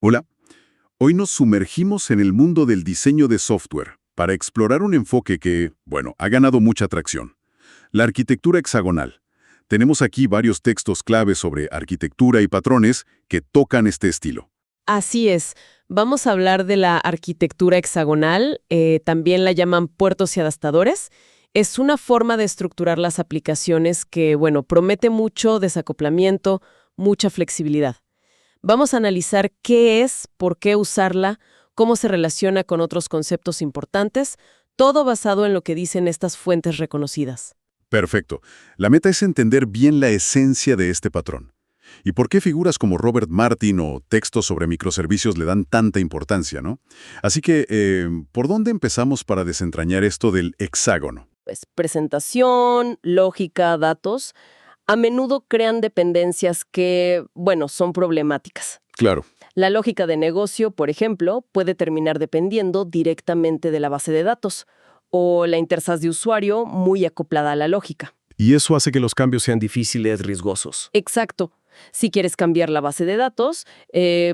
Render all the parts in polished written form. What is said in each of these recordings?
Hola, hoy nos sumergimos en el mundo del diseño de software para explorar un enfoque que, bueno, ha ganado mucha atracción. La arquitectura hexagonal. Tenemos aquí varios textos clave sobre arquitectura y patrones que tocan este estilo. Así es. Vamos a hablar de la arquitectura hexagonal, también la llaman puertos y adaptadores. Es una forma de estructurar las aplicaciones que, bueno, promete mucho desacoplamiento, mucha flexibilidad. Vamos a analizar qué es, por qué usarla, cómo se relaciona con otros conceptos importantes, todo basado en lo que dicen estas fuentes reconocidas. Perfecto. La meta es entender bien la esencia de este patrón. ¿Y por qué figuras como Robert Martin o textos sobre microservicios le dan tanta importancia, no? Así que, ¿por dónde empezamos para desentrañar esto del hexágono? Pues presentación, lógica, datos, a menudo crean dependencias que, bueno, son problemáticas. Claro. La lógica de negocio, por ejemplo, puede terminar dependiendo directamente de la base de datos, o la interfaz de usuario muy acoplada a la lógica. Y eso hace que los cambios sean difíciles, riesgosos. Exacto. Si quieres cambiar la base de datos,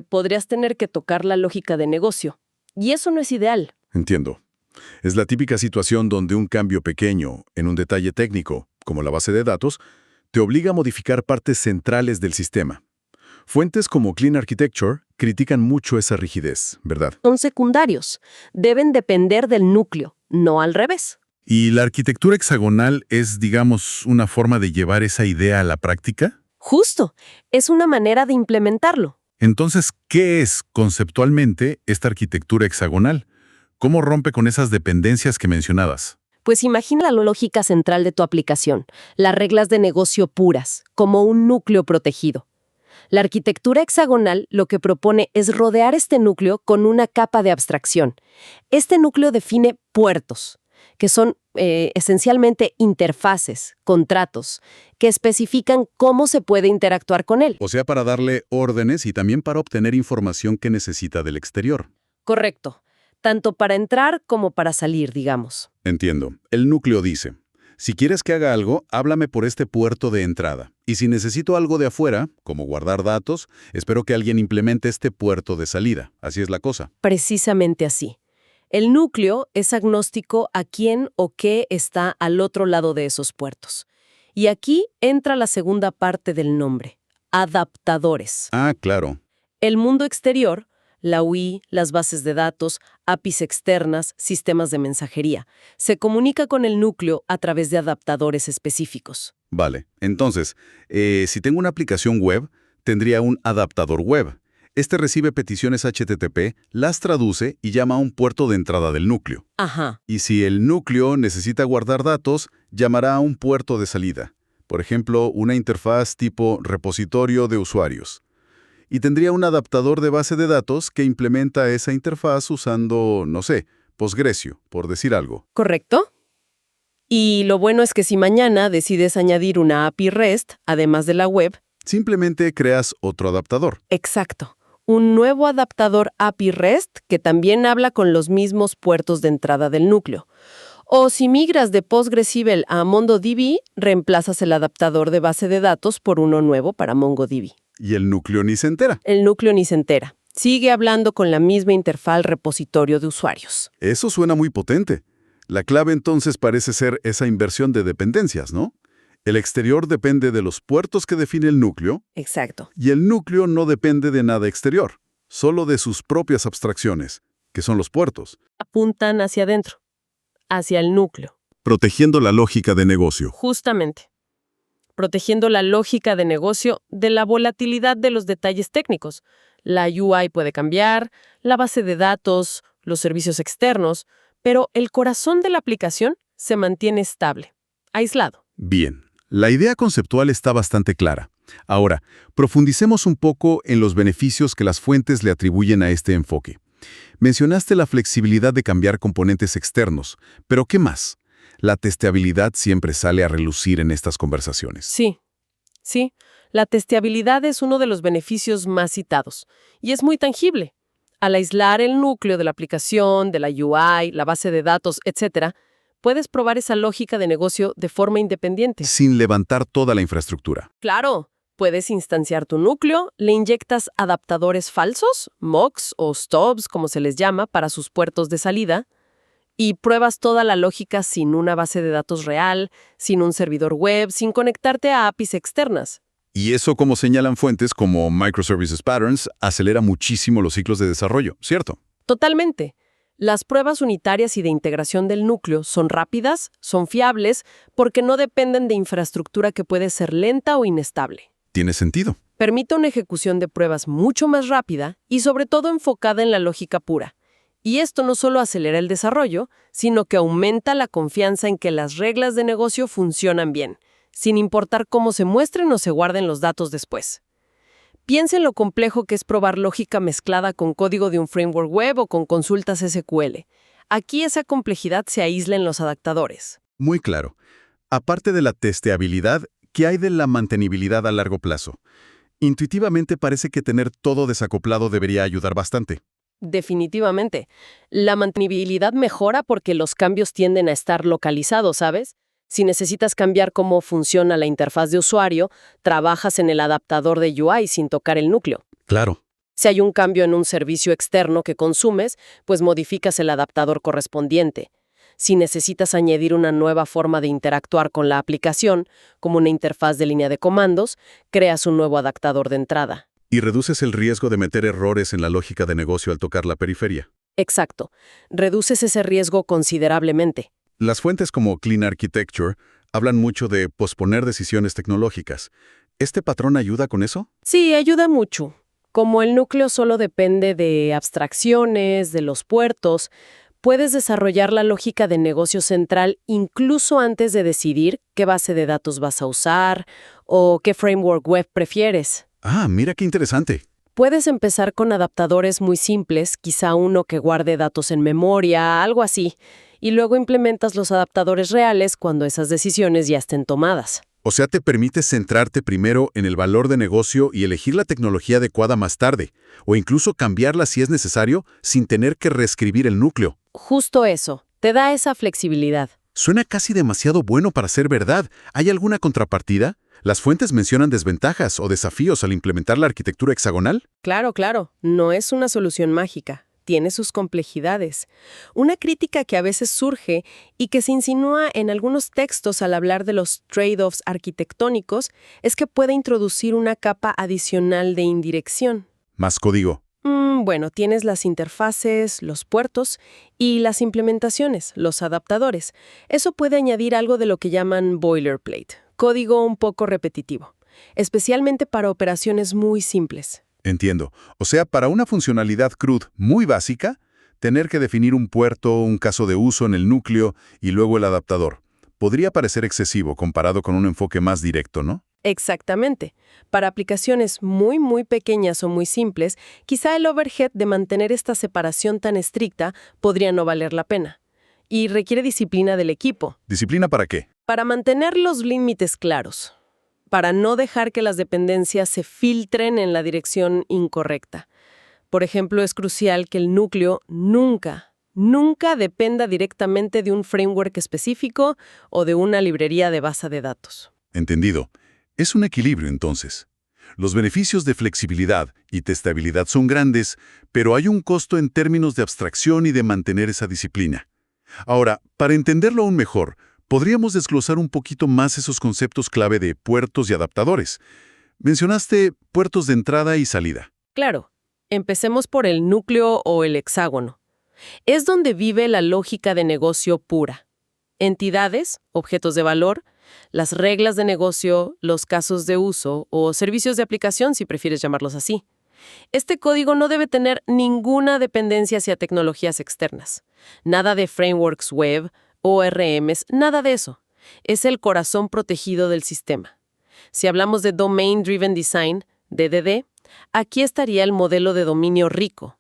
podrías tener que tocar la lógica de negocio. Y eso no es ideal. Entiendo. Es la típica situación donde un cambio pequeño en un detalle técnico, como la base de datos, te obliga a modificar partes centrales del sistema. Fuentes como Clean Architecture critican mucho esa rigidez, ¿verdad? Son secundarios. Deben depender del núcleo, no al revés. ¿Y la arquitectura hexagonal es, digamos, una forma de llevar esa idea a la práctica? Justo. Es una manera de implementarlo. Entonces, ¿qué es conceptualmente esta arquitectura hexagonal? ¿Cómo rompe con esas dependencias que mencionabas? Pues imagina la lógica central de tu aplicación, las reglas de negocio puras, como un núcleo protegido. La arquitectura hexagonal lo que propone es rodear este núcleo con una capa de abstracción. Este núcleo define puertos, que son esencialmente interfaces, contratos, que especifican cómo se puede interactuar con él. O sea, para darle órdenes y también para obtener información que necesita del exterior. Correcto. Tanto para entrar como para salir, digamos. Entiendo. El núcleo dice, si quieres que haga algo, háblame por este puerto de entrada. Y si necesito algo de afuera, como guardar datos, espero que alguien implemente este puerto de salida. Así es la cosa. Precisamente así. El núcleo es agnóstico a quién o qué está al otro lado de esos puertos. Y aquí entra la segunda parte del nombre, adaptadores. Ah, claro. El mundo exterior, la UI, las bases de datos, APIs externas, sistemas de mensajería, se comunica con el núcleo a través de adaptadores específicos. Vale. Entonces, si tengo una aplicación web, tendría un adaptador web. Este recibe peticiones HTTP, las traduce y llama a un puerto de entrada del núcleo. Ajá. Y si el núcleo necesita guardar datos, llamará a un puerto de salida. Por ejemplo, una interfaz tipo repositorio de usuarios. Y tendría un adaptador de base de datos que implementa esa interfaz usando, no sé, Postgresio, por decir algo. ¿Correcto? Y lo bueno es que si mañana decides añadir una API REST, además de la web, Simplemente creas otro adaptador. exacto, un nuevo adaptador API REST que también habla con los mismos puertos de entrada del núcleo. O si migras de PostgreSQL a MongoDB, reemplazas el adaptador de base de datos por uno nuevo para MongoDB. Y el núcleo ni se entera. El núcleo ni se entera. Sigue hablando con la misma interfaz repositorio de usuarios. Eso suena muy potente. La clave entonces parece ser esa inversión de dependencias, ¿no? El exterior depende de los puertos que define el núcleo Exacto. y el núcleo no depende de nada exterior, solo de sus propias abstracciones, que son los puertos, Apuntan hacia adentro, hacia el núcleo. protegiendo la lógica de negocio. Justamente. Protegiendo la lógica de negocio de la volatilidad de los detalles técnicos. La UI puede cambiar, la base de datos, los servicios externos, pero el corazón de la aplicación se mantiene estable, aislado. Bien, la idea conceptual está bastante clara. Ahora, profundicemos un poco en los beneficios que las fuentes le atribuyen a este enfoque. Mencionaste la flexibilidad de cambiar componentes externos, pero ¿qué más? La testeabilidad siempre sale a relucir en estas conversaciones. Sí, la testeabilidad es uno de los beneficios más citados, y es muy tangible. Al aislar el núcleo de la aplicación, de la UI, la base de datos, etc., puedes probar esa lógica de negocio de forma independiente. Sin levantar toda la infraestructura. Claro, Puedes instanciar tu núcleo, le inyectas adaptadores falsos, MUX o stubs, como se les llama, para sus puertos de salida, y pruebas toda la lógica sin una base de datos real, sin un servidor web, sin conectarte a APIs externas. Y eso, como señalan fuentes como Microservices Patterns, acelera muchísimo los ciclos de desarrollo, ¿cierto? Totalmente. Las pruebas unitarias y de integración del núcleo son rápidas, son fiables, porque no dependen de infraestructura que puede ser lenta o inestable. Tiene sentido. Permite una ejecución de pruebas mucho más rápida y sobre todo enfocada en la lógica pura. Y esto no solo acelera el desarrollo, sino que aumenta la confianza en que las reglas de negocio funcionan bien, sin importar cómo se muestren o se guarden los datos después. Piensa en lo complejo que es probar lógica mezclada con código de un framework web o con consultas SQL. Aquí esa complejidad se aísla en los adaptadores. Muy claro. Aparte de la testeabilidad, ¿qué hay de la mantenibilidad a largo plazo? Intuitivamente parece que tener todo desacoplado debería ayudar bastante. Definitivamente. La mantenibilidad mejora porque los cambios tienden a estar localizados, ¿sabes? Si necesitas cambiar cómo funciona la interfaz de usuario, trabajas en el adaptador de UI sin tocar el núcleo. Claro. Si hay un cambio en un servicio externo que consumes, pues modificas el adaptador correspondiente. Si necesitas añadir una nueva forma de interactuar con la aplicación, como una interfaz de línea de comandos, creas un nuevo adaptador de entrada. Y reduces el riesgo de meter errores en la lógica de negocio al tocar la periferia. Exacto. Reduces ese riesgo considerablemente. Las fuentes como Clean Architecture hablan mucho de posponer decisiones tecnológicas. ¿Este patrón ayuda con eso? Sí, ayuda mucho. Como el núcleo solo depende de abstracciones, de los puertos, puedes desarrollar la lógica de negocio central incluso antes de decidir qué base de datos vas a usar o qué framework web prefieres. Ah, mira qué interesante. Puedes empezar con adaptadores muy simples, quizá uno que guarde datos en memoria, algo así, y luego implementas los adaptadores reales cuando esas decisiones ya estén tomadas. O sea, te permite centrarte primero en el valor de negocio y elegir la tecnología adecuada más tarde, o incluso cambiarla si es necesario sin tener que reescribir el núcleo. Justo eso, te da esa flexibilidad. Suena casi demasiado bueno para ser verdad. ¿Hay alguna contrapartida? ¿Las fuentes mencionan desventajas o desafíos al implementar la arquitectura hexagonal? Claro, no es una solución mágica. Tiene sus complejidades. Una crítica que a veces surge y que se insinúa en algunos textos al hablar de los trade-offs arquitectónicos es que puede introducir una capa adicional de indirección. Más código. Bueno, tienes las interfaces, los puertos y las implementaciones, los adaptadores. Eso puede añadir algo de lo que llaman boilerplate, código un poco repetitivo, especialmente para operaciones muy simples. Entiendo. O sea, para una funcionalidad CRUD muy básica, tener que definir un puerto, un caso de uso en el núcleo y luego el adaptador. Podría parecer excesivo comparado con un enfoque más directo, ¿no? Exactamente. Para aplicaciones muy pequeñas o muy simples, quizá el overhead de mantener esta separación tan estricta podría no valer la pena. Y requiere disciplina del equipo. ¿Disciplina para qué? Para mantener los límites claros. Para no dejar que las dependencias se filtren en la dirección incorrecta. Por ejemplo, es crucial que el núcleo nunca dependa directamente de un framework específico o de una librería de base de datos. Entendido. Es un equilibrio, entonces. Los beneficios de flexibilidad y testabilidad son grandes, pero hay un costo en términos de abstracción y de mantener esa disciplina. Ahora, para entenderlo aún mejor, podríamos desglosar un poquito más esos conceptos clave de puertos y adaptadores. Mencionaste puertos de entrada y salida. Claro, empecemos por el núcleo o el hexágono. Es donde vive la lógica de negocio pura. Entidades, objetos de valor, las reglas de negocio, los casos de uso o servicios de aplicación, si prefieres llamarlos así. Este código no debe tener ninguna dependencia hacia tecnologías externas. Nada de frameworks web, ORMs, nada de eso. Es el corazón protegido del sistema. Si hablamos de Domain Driven Design, DDD, aquí estaría el modelo de dominio rico.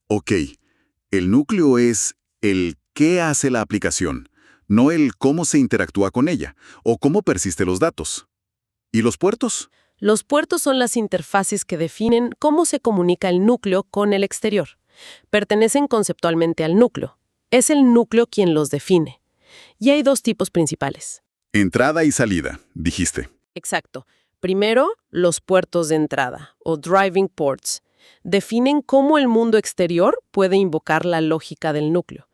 Ok, el núcleo es el qué hace la aplicación, no el cómo se interactúa con ella o cómo persiste los datos. ¿Y los puertos? Los puertos son las interfaces que definen cómo se comunica el núcleo con el exterior. Pertenecen conceptualmente al núcleo. Es el núcleo quien los define. Y hay dos tipos principales. Entrada y salida, dijiste. Exacto. Primero, los puertos de entrada, o driving ports, definen cómo el mundo exterior puede invocar la lógica del núcleo.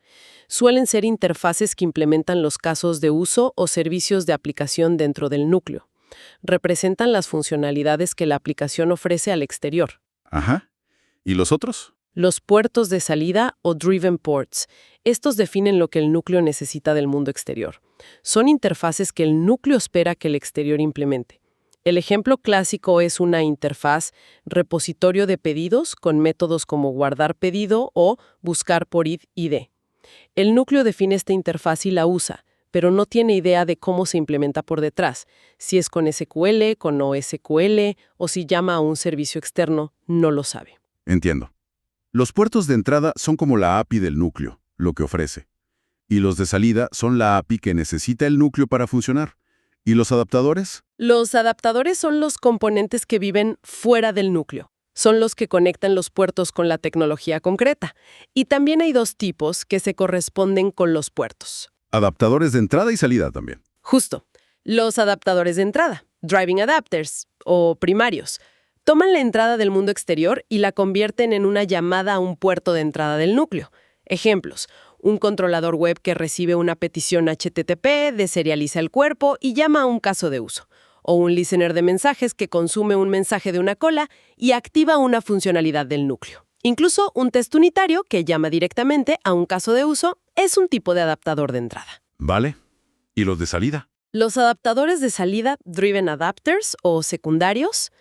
Suelen ser interfaces que implementan los casos de uso o servicios de aplicación dentro del núcleo. Representan las funcionalidades que la aplicación ofrece al exterior. Ajá. ¿Y los otros? Los puertos de salida o driven ports. Estos definen lo que el núcleo necesita del mundo exterior. Son interfaces que el núcleo espera que el exterior implemente. El ejemplo clásico es una interfaz repositorio de pedidos con métodos como guardar pedido o buscar por ID. El núcleo define esta interfaz y la usa, pero no tiene idea de cómo se implementa por detrás. Si es con SQL, con NoSQL o si llama a un servicio externo, no lo sabe. Entiendo. Los puertos de entrada son como la API del núcleo, lo que ofrece. Y los de salida son la API que necesita el núcleo para funcionar. ¿Y los adaptadores? Los adaptadores son los componentes que viven fuera del núcleo. Son los que conectan los puertos con la tecnología concreta. Y también hay dos tipos que se corresponden con los puertos. Adaptadores de entrada y salida también. Justo. Los adaptadores de entrada, driving adapters, o primarios, toman la entrada del mundo exterior y la convierten en una llamada a un puerto de entrada del núcleo. Ejemplos: un controlador web que recibe una petición HTTP, deserializa el cuerpo y llama a un caso de uso. O un listener de mensajes que consume un mensaje de una cola y activa una funcionalidad del núcleo. Incluso un test unitario que llama directamente a un caso de uso es un tipo de adaptador de entrada. Vale. ¿Y los de salida? Los adaptadores de salida, driven adapters o secundarios,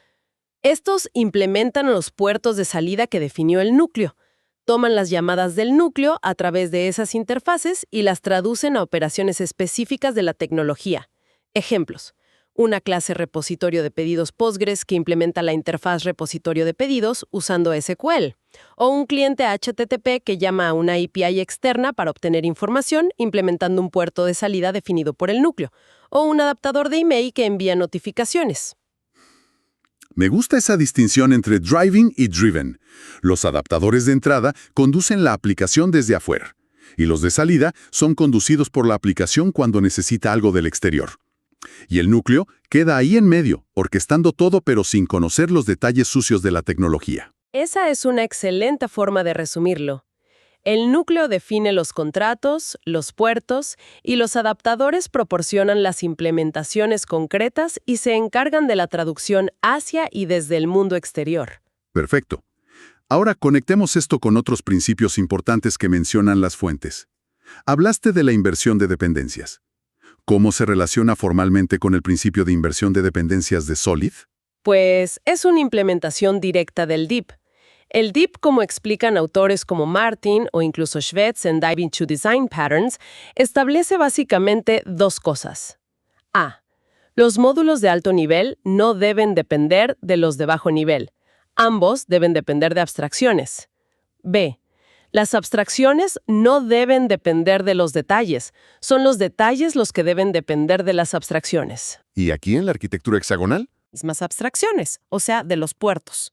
estos implementan los puertos de salida que definió el núcleo. Toman las llamadas del núcleo a través de esas interfaces y las traducen a operaciones específicas de la tecnología. Ejemplos: una clase repositorio de pedidos Postgres que implementa la interfaz repositorio de pedidos usando SQL. O un cliente HTTP que llama a una API externa para obtener información implementando un puerto de salida definido por el núcleo. O un adaptador de email que envía notificaciones. Me gusta esa distinción entre driving y driven. Los adaptadores de entrada conducen la aplicación desde afuera, y los de salida son conducidos por la aplicación cuando necesita algo del exterior. Y el núcleo queda ahí en medio, orquestando todo pero sin conocer los detalles sucios de la tecnología. Esa es una excelente forma de resumirlo. El núcleo define los contratos, los puertos, y los adaptadores proporcionan las implementaciones concretas y se encargan de la traducción hacia y desde el mundo exterior. Perfecto. Ahora conectemos esto con otros principios importantes que mencionan las fuentes. Hablaste de la inversión de dependencias. ¿Cómo se relaciona formalmente con el principio de inversión de dependencias de Solid? Pues es una implementación directa del DIP. El DIP, como explican autores como Martin o incluso Schwetz en Diving to Design Patterns, establece básicamente dos cosas. A. Los módulos de alto nivel no deben depender de los de bajo nivel. Ambos deben depender de abstracciones. B. Las abstracciones no deben depender de los detalles. Son los detalles los que deben depender de las abstracciones. ¿Y aquí en la arquitectura hexagonal? Mismas abstracciones, o sea, de los puertos.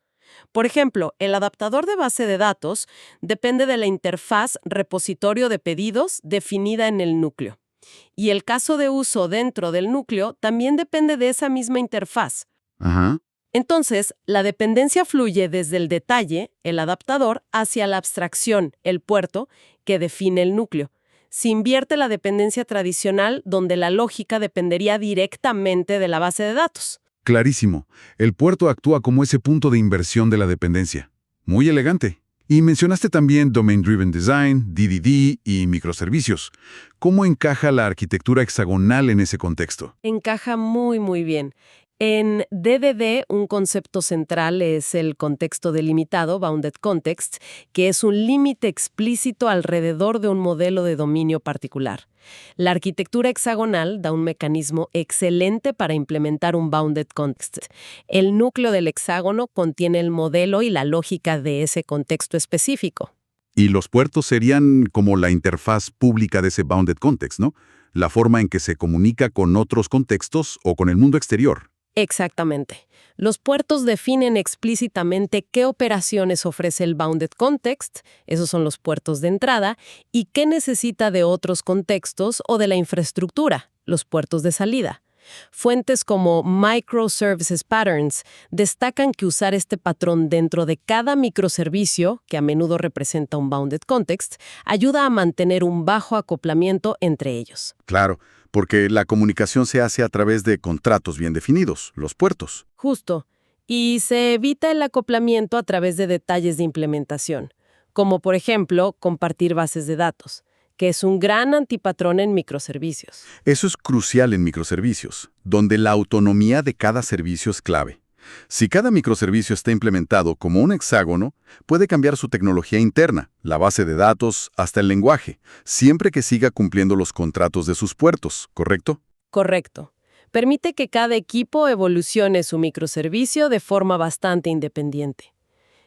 Por ejemplo, el adaptador de base de datos depende de la interfaz repositorio de pedidos definida en el núcleo. Y el caso de uso dentro del núcleo también depende de esa misma interfaz. Ajá. Entonces, la dependencia fluye desde el detalle, el adaptador, hacia la abstracción, el puerto, que define el núcleo. Se invierte la dependencia tradicional donde la lógica dependería directamente de la base de datos. Clarísimo. El puerto actúa como ese punto de inversión de la dependencia. Muy elegante. Y mencionaste también Domain Driven Design, DDD y microservicios. ¿Cómo encaja la arquitectura hexagonal en ese contexto? Encaja muy bien. En DDD, un concepto central es el contexto delimitado, Bounded Context, que es un límite explícito alrededor de un modelo de dominio particular. La arquitectura hexagonal da un mecanismo excelente para implementar un Bounded Context. El núcleo del hexágono contiene el modelo y la lógica de ese contexto específico. Y los puertos serían como la interfaz pública de ese Bounded Context, ¿no? La forma en que se comunica con otros contextos o con el mundo exterior. Exactamente. Los puertos definen explícitamente qué operaciones ofrece el Bounded Context, esos son los puertos de entrada, y qué necesita de otros contextos o de la infraestructura, los puertos de salida. Fuentes como Microservices Patterns destacan que usar este patrón dentro de cada microservicio, que a menudo representa un bounded context, ayuda a mantener un bajo acoplamiento entre ellos. Claro, porque la comunicación se hace a través de contratos bien definidos, los puertos. Justo. Y se evita el acoplamiento a través de detalles de implementación, como por ejemplo compartir bases de datos, que es un gran antipatrón en microservicios. Eso es crucial en microservicios, donde la autonomía de cada servicio es clave. Si cada microservicio está implementado como un hexágono, puede cambiar su tecnología interna, la base de datos, hasta el lenguaje, siempre que siga cumpliendo los contratos de sus puertos, ¿correcto? Correcto. Permite que cada equipo evolucione su microservicio de forma bastante independiente.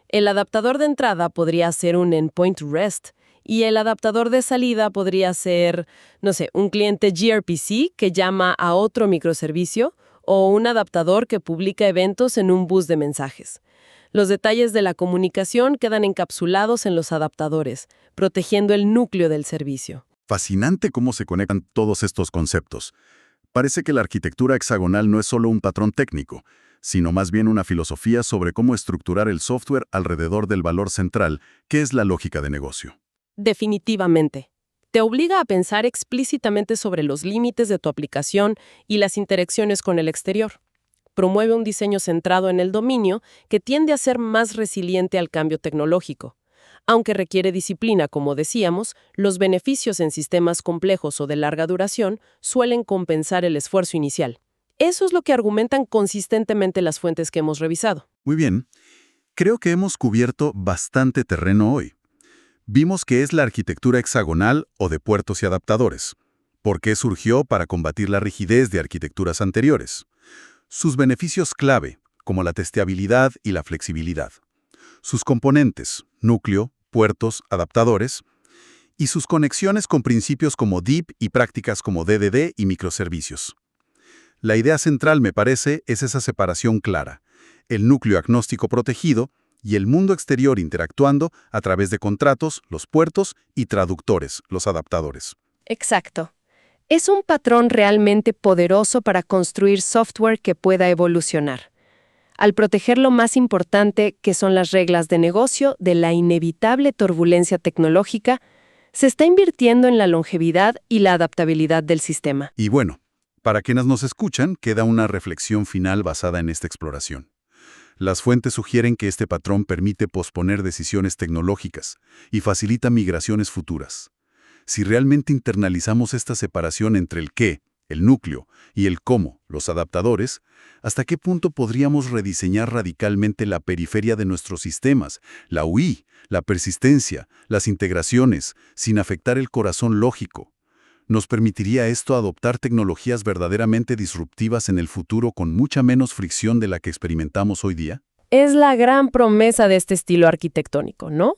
El adaptador de entrada podría ser un endpoint REST y el adaptador de salida podría ser, no sé, un cliente gRPC que llama a otro microservicio o un adaptador que publica eventos en un bus de mensajes. Los detalles de la comunicación quedan encapsulados en los adaptadores, protegiendo el núcleo del servicio. Fascinante cómo se conectan todos estos conceptos. Parece que la arquitectura hexagonal no es solo un patrón técnico, sino más bien una filosofía sobre cómo estructurar el software alrededor del valor central, que es la lógica de negocio. Definitivamente. Te obliga a pensar explícitamente sobre los límites de tu aplicación y las interacciones con el exterior. Promueve un diseño centrado en el dominio que tiende a ser más resiliente al cambio tecnológico. Aunque requiere disciplina, como decíamos, los beneficios en sistemas complejos o de larga duración suelen compensar el esfuerzo inicial. Eso es lo que argumentan consistentemente las fuentes que hemos revisado. Muy bien. Creo que hemos cubierto bastante terreno hoy. Vimos qué es la arquitectura hexagonal o de puertos y adaptadores, por qué surgió para combatir la rigidez de arquitecturas anteriores, sus beneficios clave, como la testeabilidad y la flexibilidad, sus componentes, núcleo, puertos, adaptadores, y sus conexiones con principios como DEEP y prácticas como DDD y microservicios. La idea central, me parece, es esa separación clara, el núcleo agnóstico protegido y el mundo exterior interactuando a través de contratos, los puertos y traductores, los adaptadores. Exacto. Es un patrón realmente poderoso para construir software que pueda evolucionar. Al proteger lo más importante, que son las reglas de negocio, de la inevitable turbulencia tecnológica, se está invirtiendo en la longevidad y la adaptabilidad del sistema. Y bueno, para quienes nos escuchan, queda una reflexión final basada en esta exploración. Las fuentes sugieren que este patrón permite posponer decisiones tecnológicas y facilita migraciones futuras. Si realmente internalizamos esta separación entre el qué, el núcleo, y el cómo, los adaptadores, ¿hasta qué punto podríamos rediseñar radicalmente la periferia de nuestros sistemas, la UI, la persistencia, las integraciones, sin afectar el corazón lógico? ¿Nos permitiría esto adoptar tecnologías verdaderamente disruptivas en el futuro con mucha menos fricción de la que experimentamos hoy día? Es la gran promesa de este estilo arquitectónico, ¿no?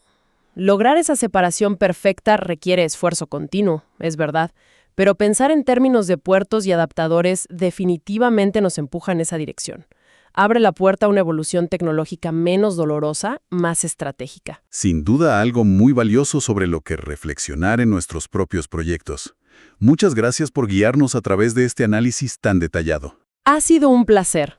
Lograr esa separación perfecta requiere esfuerzo continuo, es verdad, pero pensar en términos de puertos y adaptadores definitivamente nos empuja en esa dirección. Abre la puerta a una evolución tecnológica menos dolorosa, más estratégica. Sin duda algo muy valioso sobre lo que reflexionar en nuestros propios proyectos. Muchas gracias por guiarnos a través de este análisis tan detallado. Ha sido un placer.